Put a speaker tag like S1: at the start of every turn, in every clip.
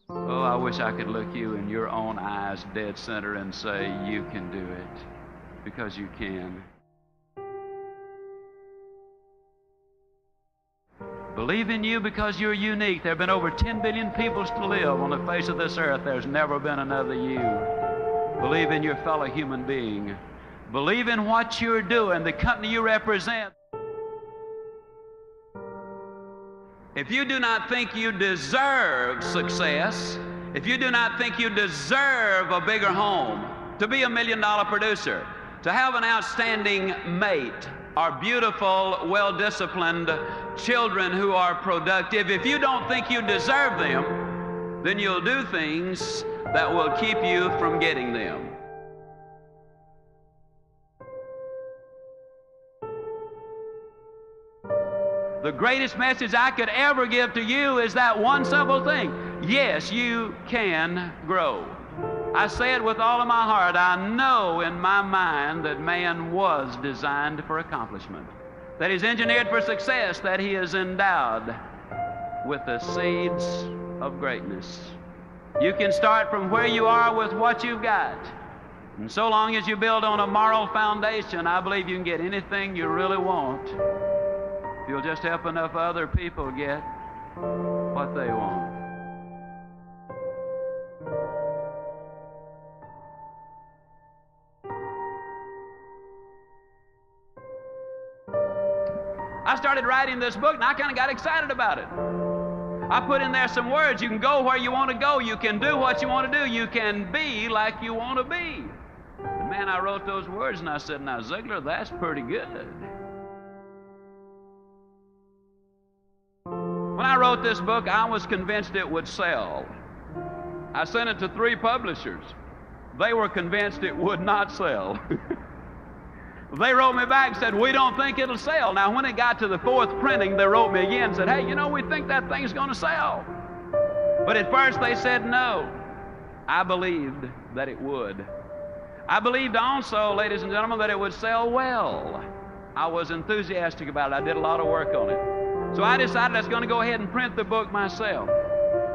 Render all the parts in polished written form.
S1: Oh, I wish I could look you in your own eyes dead center and say, you can do it, because you can. Believe in you because you're unique. There have been over 10 billion people to live on the face of this earth. There's never been another you. Believe in your fellow human being. Believe in what you're doing, the company you represent. If you do not think you deserve success, if you do not think you deserve a bigger home, to be $1 million producer, to have an outstanding mate, or beautiful, well-disciplined children who are productive, if you don't think you deserve them, then you'll do things that will keep you from getting them. The greatest message I could ever give to you is that one simple thing. Yes, you can grow. I say it with all of my heart. I know in my mind that man was designed for accomplishment, that he's engineered for success, that he is endowed with the seeds of greatness. You can start from where you are with what you've got. And so long as you build on a moral foundation, I believe you can get anything you really want. If you'll just help enough other people get what they want. I started writing this book and I kind of got excited about it. I put in there some words. You can go where you want to go. You can do what you want to do. You can be like you want to be. And man, I wrote those words and I said, now Ziegler, that's pretty good. When I wrote this book, I was convinced it would sell. I sent it to 3 publishers. They were convinced it would not sell. They wrote me back and said, we don't think it'll sell. Now, when it got to the 4th printing, they wrote me again and said, hey, you know, we think that thing's going to sell. But at first they said no. I believed that it would. I believed also, ladies and gentlemen, that it would sell well. I was enthusiastic about it. I did a lot of work on it. So I decided I was going to go ahead and print the book myself.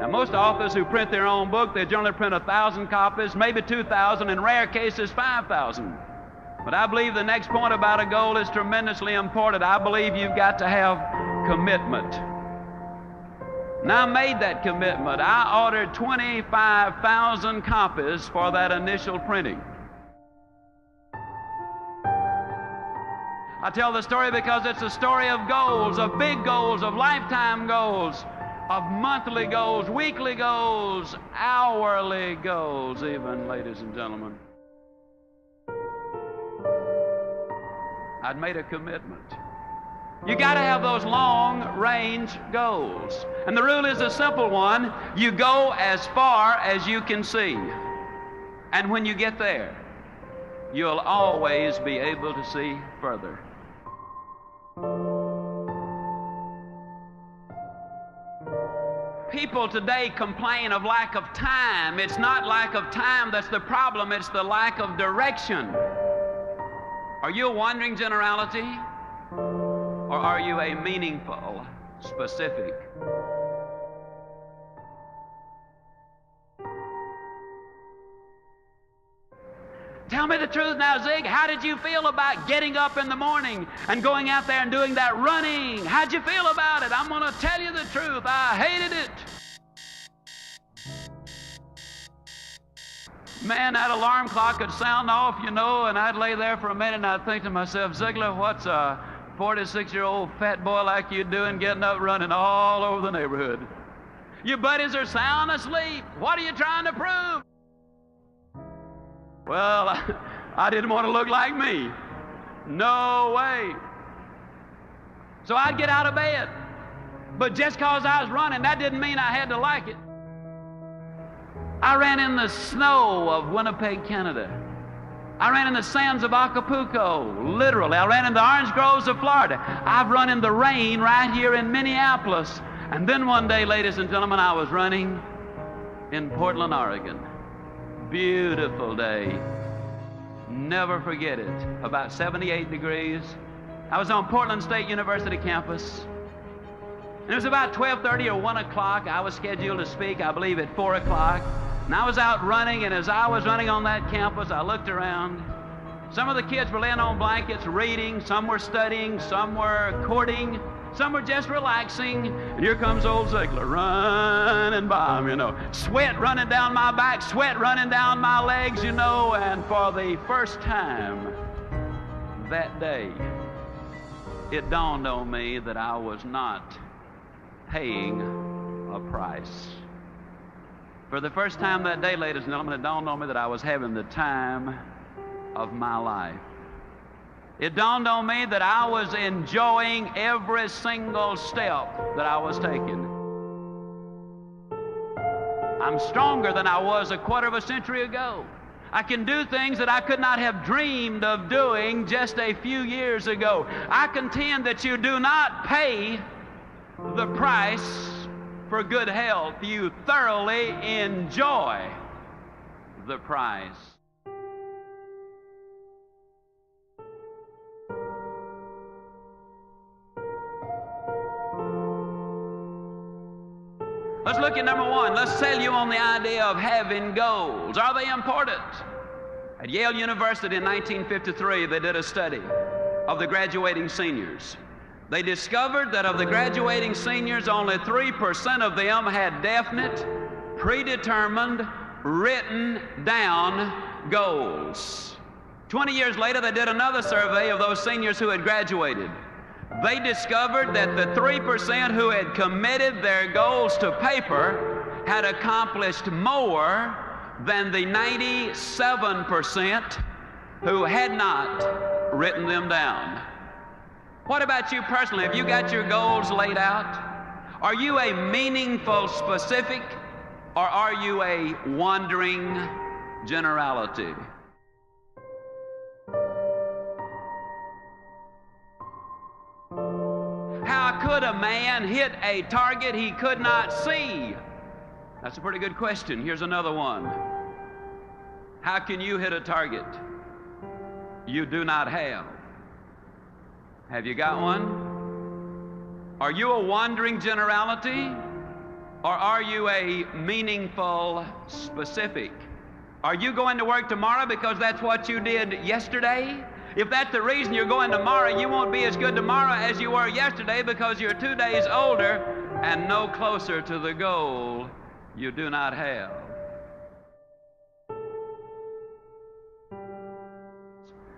S1: Now, most authors who print their own book, they generally print 1,000 copies, maybe 2,000, in rare cases 5,000. But I believe the next point about a goal is tremendously important. I believe you've got to have commitment. And I made that commitment. I ordered 25,000 copies for that initial printing. I tell the story because it's a story of goals, of big goals, of lifetime goals, of monthly goals, weekly goals, hourly goals even, ladies and gentlemen. I'd made a commitment. You got to have those long-range goals. And the rule is a simple one. You go as far as you can see. And when you get there, you'll always be able to see further. People today complain of lack of time. It's not lack of time that's the problem, it's the lack of direction. Are you a wandering generality? Or are you a meaningful, specific? Tell me the truth now, Zig. How did you feel about getting up in the morning and going out there and doing that running? How'd you feel about it? I'm going to tell you the truth. I hated it. Man, that alarm clock would sound off, you know, and I'd lay there for a minute and I'd think to myself, Ziegler, what's a 46-year-old fat boy like you doing getting up running all over the neighborhood? Your buddies are sound asleep. What are you trying to prove? Well, I didn't want to look like me. No way. So I'd get out of bed. But just because I was running, that didn't mean I had to like it. I ran in the snow of Winnipeg, Canada. I ran in the sands of Acapulco, literally. I ran in the orange groves of Florida. I've run in the rain right here in Minneapolis. And then one day, ladies and gentlemen, I was running in Portland, Oregon. Beautiful day. Never forget it. About 78 degrees. I was on Portland State University campus. And it was about 12:30 or 1 o'clock. I was scheduled to speak, I believe, at 4 o'clock. And I was out running, and as I was running on that campus, I looked around. Some of the kids were laying on blankets reading, some were studying, some were courting, some were just relaxing. And here comes old Ziegler running by me, sweat running down my back, sweat running down my legs, and for the first time that day, it dawned on me that I was not paying a price. For the first time that day, ladies and gentlemen, it dawned on me that I was having the time of my life. It dawned on me that I was enjoying every single step that I was taking. I'm stronger than I was a quarter of a century ago. I can do things that I could not have dreamed of doing just a few years ago. I contend that you do not pay the price for good health. You thoroughly enjoy the price. Let's look at number one. Let's sell you on the idea of having goals. Are they important? At Yale University in 1953, they did a study of the graduating seniors. They discovered that of the graduating seniors, only 3% of them had definite, predetermined, written down goals. 20 years later, they did another survey of those seniors who had graduated. They discovered that the 3% who had committed their goals to paper had accomplished more than the 97% who had not written them down. What about you personally? Have you got your goals laid out? Are you a meaningful specific, or are you a wandering generality? How could a man hit a target he could not see? That's a pretty good question. Here's another one. How can you hit a target you do not have? Have you got one? Are you a wandering generality, or are you a meaningful specific? Are you going to work tomorrow because that's what you did yesterday? If that's the reason you're going tomorrow, you won't be as good tomorrow as you were yesterday, because you're 2 days older and no closer to the goal you do not have.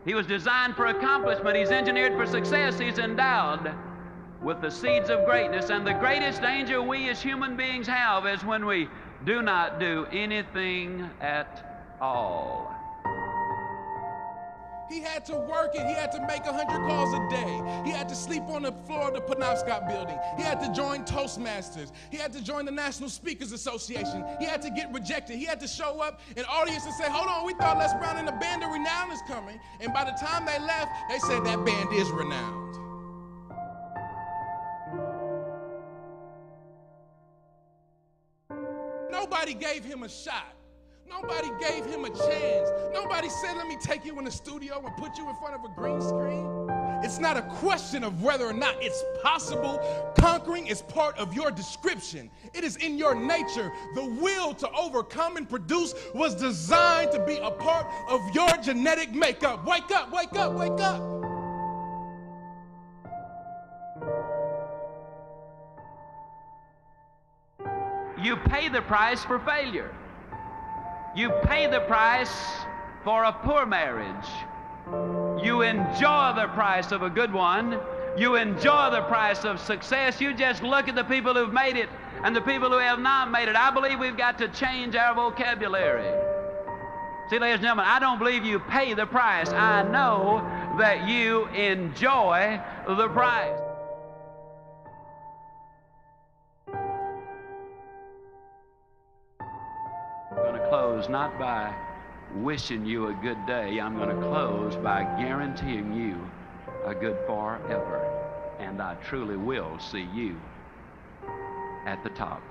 S1: He was designed for accomplishment. He's engineered for success. He's endowed with the seeds of greatness. And the greatest danger we as human beings have is when we do not do anything at all.
S2: He had to work it. He had to make 100 calls a day. He had to sleep on the floor of the Penobscot building. He had to join Toastmasters. He had to join the National Speakers Association. He had to get rejected. He had to show up in audience and say, hold on, we thought Les Brown and the Band of Renown is coming. And by the time they left, they said that band is renowned. Nobody gave him a shot. Nobody gave him a chance. Nobody said, let me take you in the studio and put you in front of a green screen. It's not a question of whether or not it's possible. Conquering is part of your description. It is in your nature. The will to overcome and produce was designed to be a part of your genetic makeup. Wake up, wake up, wake up.
S1: You pay the price for failure. You pay the price for a poor marriage. You enjoy the price of a good one. You enjoy the price of success. You just look at the people who've made it and the people who have not made it. I believe we've got to change our vocabulary. See, ladies and gentlemen, I don't believe you pay the price. I know that you enjoy the price. I'm going to close not by wishing you a good day. I'm going to close by guaranteeing you a good forever. And I truly will see you at the top.